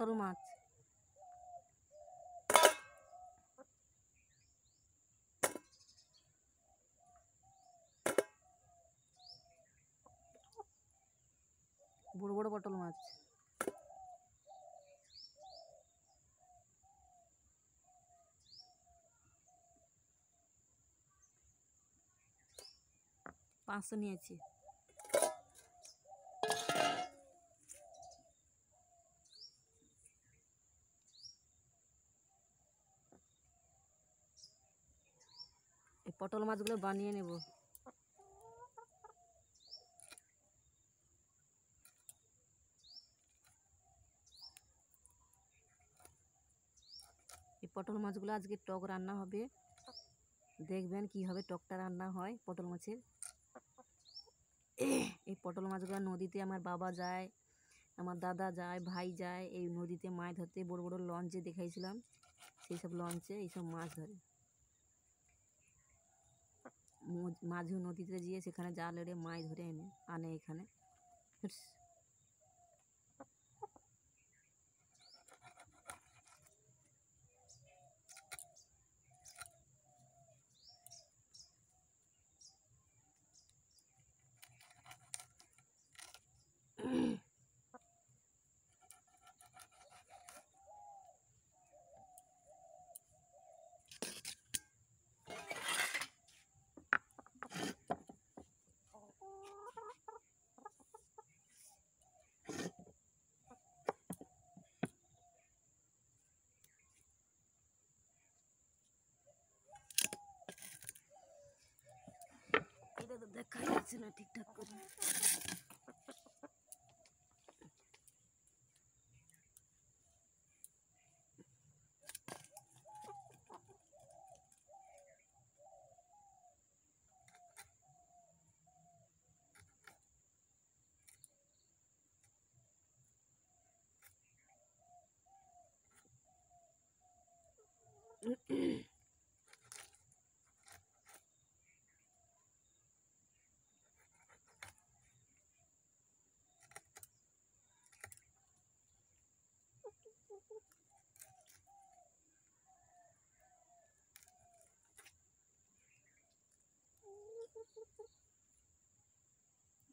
পটল মাছ। বড় বড় পটল মাছ। পাঁচশো নিয়েছি। এই পটল মাছগুলো বানিয়ে নেব। এই পটল মাছগুলো আজকে টক রান্না হবে, দেখবেন কীভাবে টকটা রান্না হয় পটল মাছের। এই পটল মাছগুলো নদীতে আমার বাবা যায়, আমার দাদা যায়, ভাই যায় এই নদীতে মাছ ধরতে। বড় বড় লঞ্চে দেখাইছিলাম, সেই সব লঞ্চে এইসব মাছ ধরে। মাঝু নদীতে গিয়ে সেখানে জাল এড়ে মাছ ধরে আনে এখানে। এটা তো দেখা যাচ্ছে না ঠিকঠাক করে।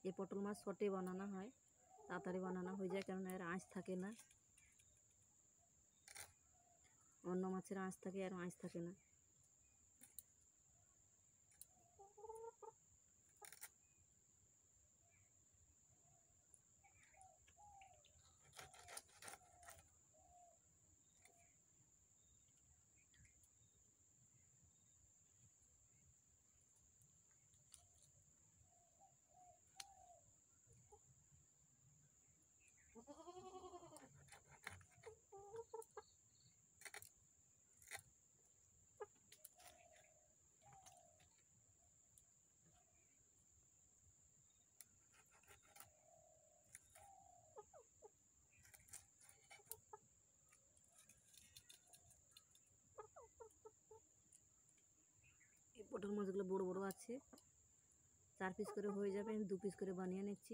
এই পটল মাছ শর্টে বানানো হয়, তাড়াতাড়ি বানানো হয়ে যায়, কারণ এর আঁশ থাকে না। অন্য মাছের আঁশ থাকে, আর আঁশ থাকে না। এই পটল মাছগুলো বড় বড় আছে, 4 পিস করে হয়ে যাবে। আমি 2 পিস করে বানিয়ে নিচ্ছি।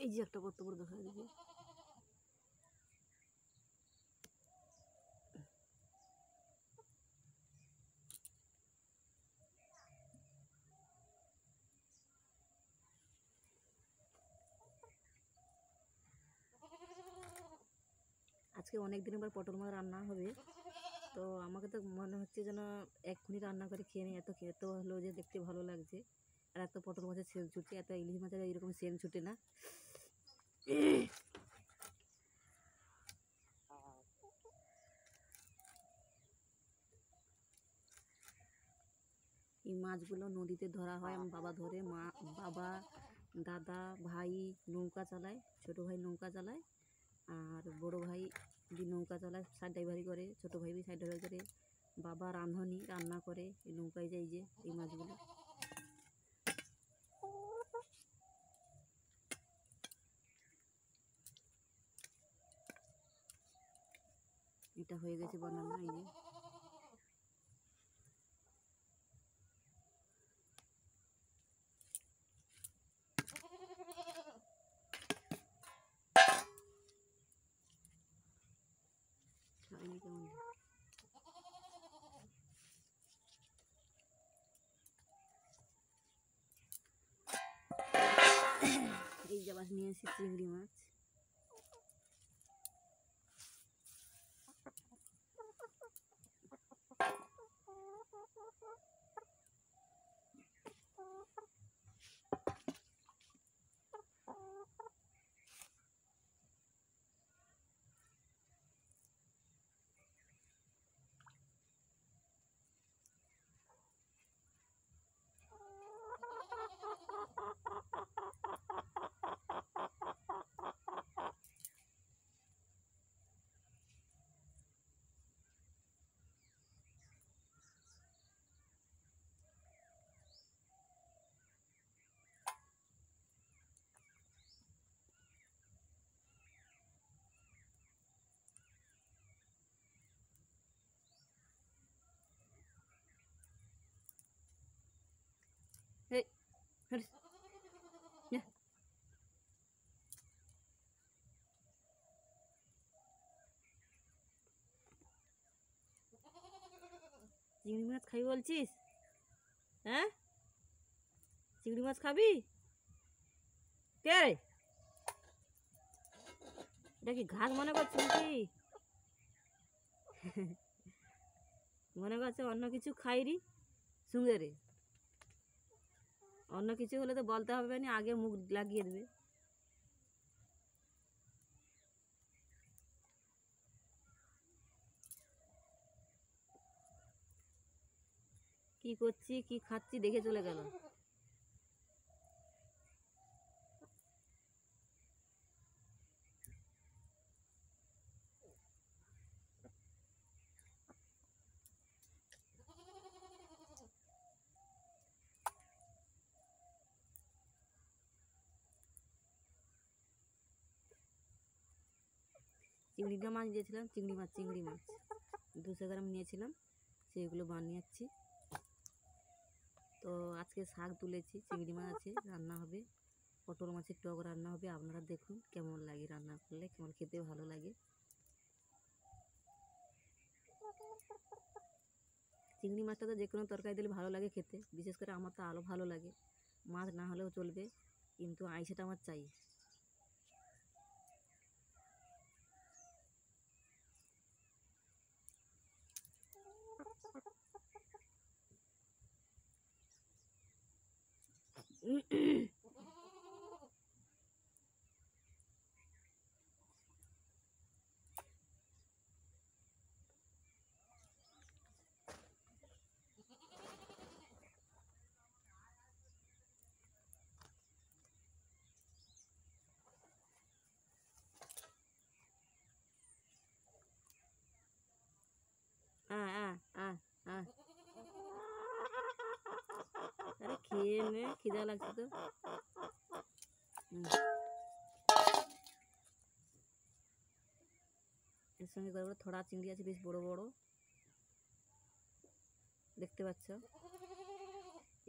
এই যে একটা কত বড় দেখা যাবে। আজকে অনেক দিন পর পটল মাছ রান্না হবে, তো আমাকে তো মনে হচ্ছে যেন এক্ষুনি রান্না করে খেয়ে নিই। এত হলো যে দেখতে ভালো লাগছে। আর এত পটল মাছের সেল ছুটে, এত ইলিশ মাছের এরকম সেল ছুটে না। এই মাছগুলো নদীতে ধরা হয়, আমার বাবা ধরে, বাবা দাদা ভাই নৌকা চালায়, ছোটো ভাই নৌকা চালায়, আর বড় ভাই বি নৌকা চালায়, সাইড ড্রাইভারি করে, ছোটো ভাই বি সাইড ড্রাইভারি করে। বাবা রাঁধুনি, রান্না করে এই নৌকায় যায় যে এই মাছগুলো। এটা হয়ে গেছে বানানো, এই যে খাইনি কেমন। এই যে আবার নিয়ে এসেছি চিংড়ি মাছ। এই হ্যাঁ, যা। চিংড়ি মাছ খাবি বলছিস? হ্যাঁ, চিংড়ি মাছ খাবি? কে রে? এটা কি ঘাস মনে করছে নাকি? মনে করছে অন্য কিছু খাইরি সঙ্গে রে। অন্য কিছু হলে তো বলতে হবে না, আগে মুখ লাগিয়ে দেবে। কি করছি কি খাচ্ছি দেখে চলে গেল। চিংড়িটা মাছ দিয়েছিলাম, চিংড়ি মাছ 200 গ্রাম নিয়েছিলাম, সেগুলো বানিয়েছি। তো আজকে শাক তুলেছি, চিংড়ি মাছ আছে, রান্না হবে, পটল মাছের টক রান্না হবে। আপনারা দেখুন কেমন লাগে, রান্না করলে কেমন খেতে ভালো লাগে। চিংড়ি মাছটা তো যে কোনো তরকারি দিলে ভালো লাগে খেতে, বিশেষ করে আমার তো আরও ভালো লাগে। মাছ না হলেও চলবে, কিন্তু আইসেটা আমার চাই। আ আরে খেয়ে নে, খিদা লাগছে তো। এর সঙ্গে করে থোড়া চিংড়ি আছে, বেশ বড় বড়, দেখতে পাচ্ছ।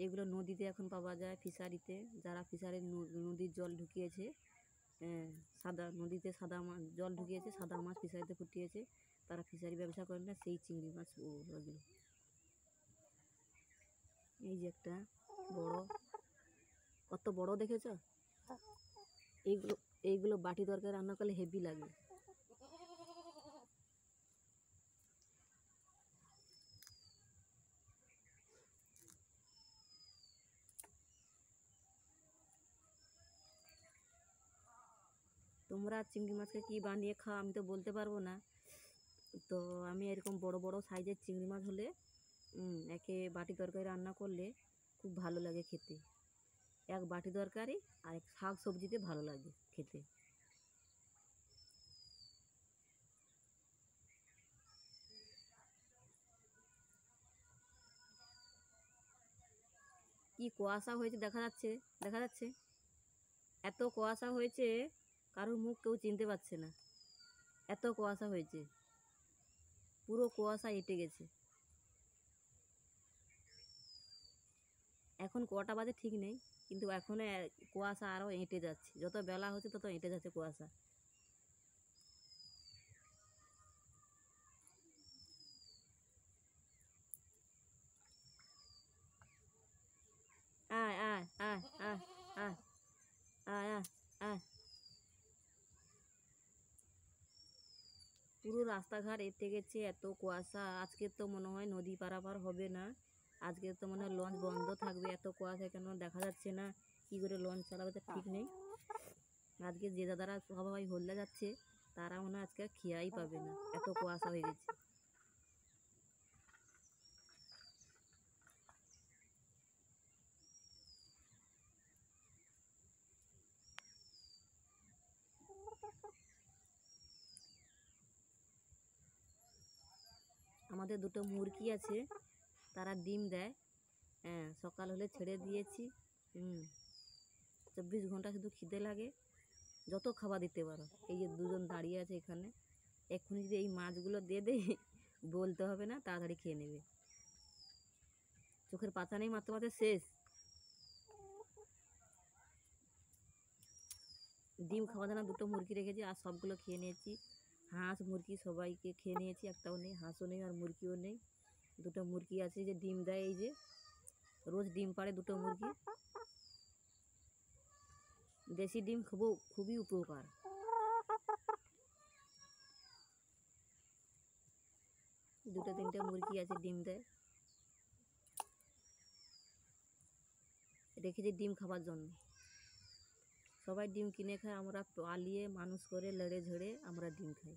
এগুলো নদীতে এখন পাওয়া যায়, ফিশারিতে। যারা ফিশারির নদীর জল ঢুকিয়েছে, সাদা নদীতে সাদা মাছ জল ঢুকিয়েছে, সাদা মাছ ফিশারিতে ফুটিয়েছে, তারা ফিশারি ব্যবসা করে না, সেই চিংড়ি মাছ ওগুলো। এই যে একটা বড়, কত বড় দেখেছ? এইগুলো এইগুলো বাটি তরকারি রান্না করলে হেভি লাগে। তোমরা চিংড়ি মাছকে কী বানিয়ে খাও আমি তো বলতে পারবো না। তো আমি এরকম বড় বড় সাইজের চিংড়ি মাছ হলে একে বাটি তরকারি রান্না করলে খুব ভালো লাগে খেতে। এক বাটি তরকারি আর এক শাক সবজিতে ভালো লাগে খেতে। কি কুয়াশা হয়েছে দেখা যাচ্ছে, দেখা যাচ্ছে এত কুয়াশা হয়েছে, কারোর মুখ কেউ চিনতে পারছে না, এত কুয়াশা হয়েছে, পুরো কুয়াশা এঁটে গেছে। এখন কটা বাজে ঠিক নেই, কিন্তু এখন কুয়াশা আরও এঁটে যাচ্ছে, যত বেলা হচ্ছে তত এঁটে যাচ্ছে কুয়াশা। আয় আয় আয় আয় আয় আয় আয় আয়। পুরো রাস্তাঘাট এঁটে গেছে, এত কুয়াশা। আজকে তো মনে হয় নদী পারাপার হবে না, আজকে তো মনে হয় লঞ্চ বন্ধ থাকবে, এত কুয়াশা কেন দেখা যাচ্ছে না, কী করে লঞ্চ চালাবে তো ঠিক নেই। আজকে যে দাদারা সবাই হলদে যাচ্ছে তারা মনে হয় আজকে খেয়াই পাবে না, এত কুয়াশা হয়ে গেছে। আমাদের দুটো মুরগি আছে, তারা ডিম দেয়। হ্যাঁ, সকাল হলে ছেড়ে দিয়েছি। 24 ঘন্টা শুধু খিদে লাগে, যত খাবার দিতে পারো। এই যে দুজন দাঁড়িয়ে আছে এখানে, এক্ষুনি যদি এই মাছগুলো দিয়ে দেয় বলতে হবে না, তাড়াতাড়ি খেয়ে নেবে। চোখের পাতা নেই, মাত্র মাত্র শেষ। ডিম খাওয়া জন্য দুটো মুরগি রেখেছি, আর সবগুলো খেয়ে নিয়েছি। হাঁস মুরগি সবাইকে খেয়ে নিয়েছি, একটাও নেই, হাঁসও নেই আর মুরগিও নেই। দুটো মুরগি আছে যে ডিম দেয়, এই যে রোজ ডিম পাড়ে দুটো মুরগি। দেশি ডিম খুবই উপকার। দুটো তিনটে মুরগি আছে, ডিম দেয়, রেখেছি ডিম খাবার জন্য। সবাই ডিম কিনে খায়, আমরা পালিয়ে মানুষ করে লড়ে ঝড়ে আমরা ডিম খাই।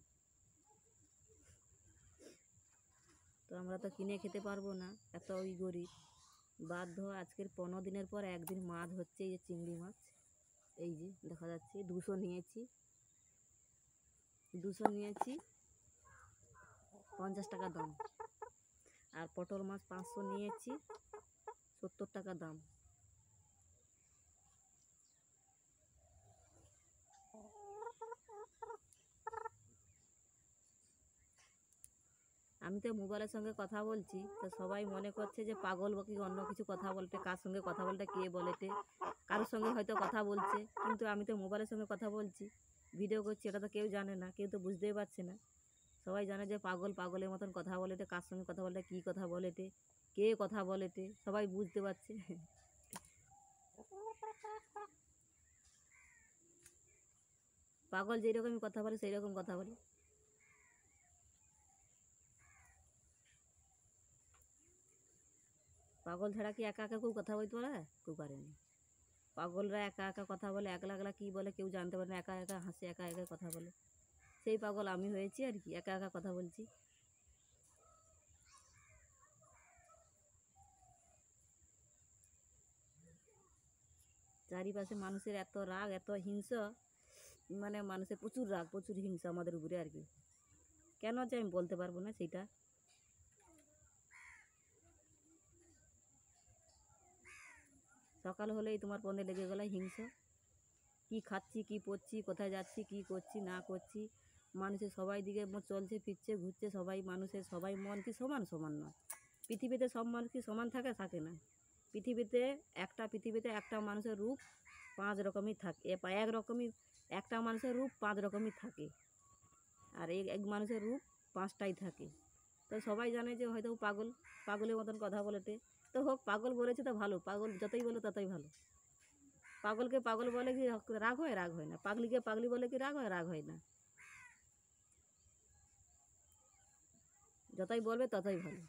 তো আমরা তো কিনে খেতে পারবো না, এত ওই গরিব, বাধ্য। আজকের 15 দিনের পর একদিন মাছ হচ্ছে, এই যে চিংড়ি মাছ, এই যে দেখা যাচ্ছে 200 নিয়েছি, 50 টাকা দাম। আর পটল মাছ 500 নিয়েছি, 70 টাকা দাম। আমি তো মোবাইলের সঙ্গে কথা বলছি, তো সবাই মনে করছে যে পাগল বা কি অন্য কিছু কথা বলতে, কার সঙ্গে কথা বলতে কে বলেতে, কারোর সঙ্গে হয়তো কথা বলছে, কিন্তু আমি তো মোবাইলের সঙ্গে কথা বলছি, ভিডিও করছি, এটা তো কেউ জানে না, কেউ তো বুঝতেই পারছে না। সবাই জানে যে পাগলের মতন কথা বলেতে, কার সঙ্গে কথা বলতে, কী কথা বলেতে, কে কথা বলেতে, সবাই বুঝতে পারছে। পাগল যেই রকমই কথা বলে সেই রকম কথা বলে। পাগল ছাড়া কি একা একা কেউ কথা বলতে পারে? কেউ পারেনি। পাগলরা একা একা কথা বলে, একলা একলা কী বলে কেউ জানতে পারে না, একা একা হাসে, একা একা কথা বলে। সেই পাগল আমি হয়েছি আর কি, একা একা কথা বলছি। চারিপাশে মানুষের এত রাগ, এত হিংসা, মানে মানুষের প্রচুর রাগ, প্রচুর হিংসা আমাদের উপরে আর কি। কেন যে আমি বলতে পারবো না সেটা। সকাল হলেই তোমার পন্দে লেগে গেল হিংসা, কি খাচ্ছি, কি পরছি, কোথায় যাচ্ছি, কি করছি না করছি। মানুষের সবাই দিকে চলছে ফিরছে ঘুরছে, সবাই মানুষের সবাই মন কি সমান সমান নয়। পৃথিবীতে সব মানুষ কি সমান থাকে? থাকে না। পৃথিবীতে একটা মানুষের রূপ 5 রকমই থাকে, এক রকমই, একটা মানুষের রূপ 5 রকমই থাকে, আর এক মানুষের রূপ 5টাই থাকে। তো সবাই জানে যে হয়তো পাগলের মতন কথা বলেতে, তো হোক, পাগল বলেছে তো ভালো, পাগল যতই বলো ততই ভালো। পাগলকে পাগল বলে কি রাগ হয়? রাগ হয় না। পাগলিকে পাগলি বলে কি রাগ হয়? রাগ হয় না। যতই বলবে ততই ভালো।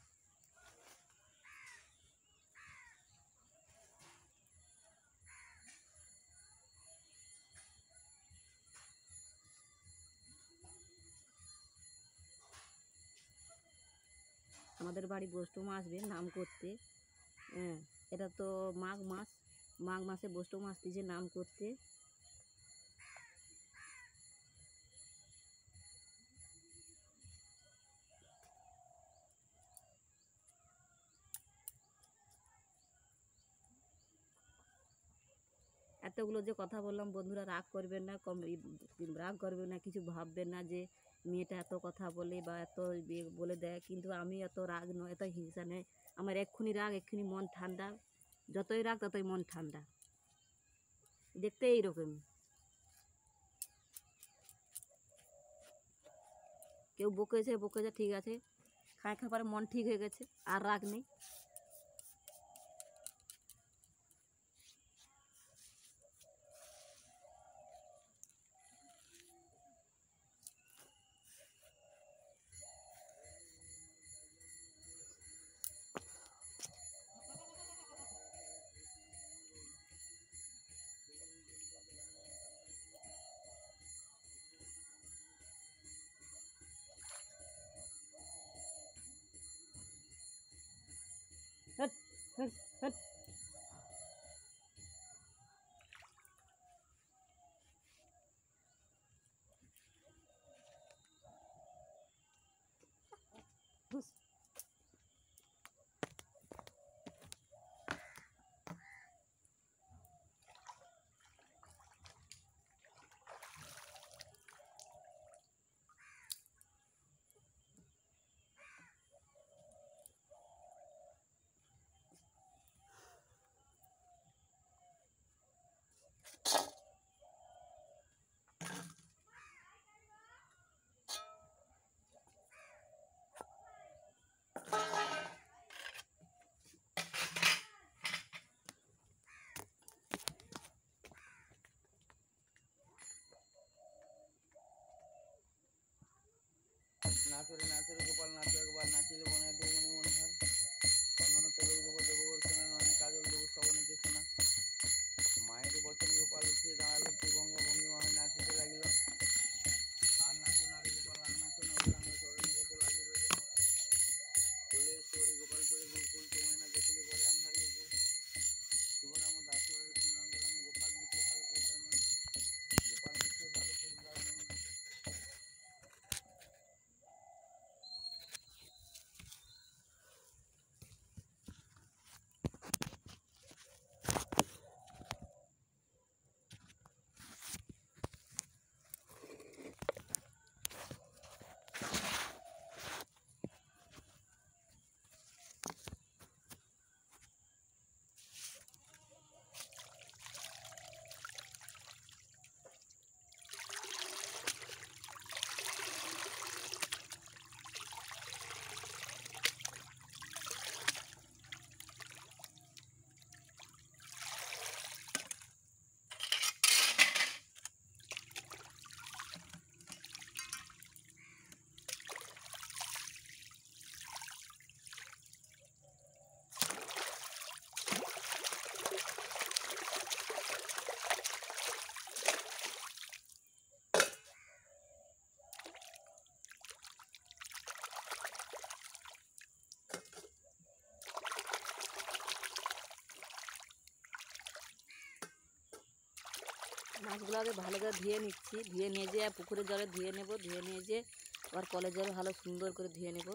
আমাদের বাড়ি গোষ্ঠমা আসবে নাম করতে। হ্যাঁ, এটা তো মাঘ মাস, মাঘ মাসে বৈষ্ণব মাস দিয়েছে নাম করতে। এতগুলো যে কথা বললাম বন্ধুরা, রাগ করবেন না, রাগ করবেন না, কিছু ভাববেন না যে মেয়েটা এত কথা বলে বা এত বলে দেয়। কিন্তু আমি এত রাগ নয়, এত হিংসা নেই আমার। এক্ষুনি রাগ, এক্ষুনি মন ঠান্ডা। যতই রাগ ততই মন ঠান্ডা। দেখতে এইরকমই। কেউ বকেছে ঠিক আছে, খায় খাবারে মন ঠিক হয়ে গেছে, আর রাগ নেই। হ্যাট, হ্যাট, হ্যাট। হুস। নাচরে নাচরে গোপাল নাচো একবার, নাচিলে বনে দৌমনি মনোহর। চন্দন তেলক দেবো দেবগর সোনা, নয়নে কাজল দেবো শ্রবণীতে সোনা। মায়ের বচনে গোপাল উঠিয়ে দাঁড়ালো, ত্রিভঙ্গ ভঙ্গিমা হয়ে নাচিতে লাগিল। আর নাচো না রে গোপাল, আর নাচো না, গৌরাঙ্গ চরণে কত লাগিবে যখন। ফুলের শহরে গোপাল করে দুর্কুল, তোমায় না দেখিলে পরে আন্ধারে উপর। শুভরাম দাসরের সুনাঙ্গরানী, গোপাল মিশে ভালো করে তার মন, গোপাল মিশে ভালো করে তার মন। মাছগুলো আগে ভালো করে ধুয়ে নিচ্ছি, ধুয়ে নিয়ে যেয়ে পুকুরের জলে ধুয়ে নেব, ধুয়ে নিয়ে যেয়ে আবার কলের জলে ভালো সুন্দর করে ধুয়ে নেব।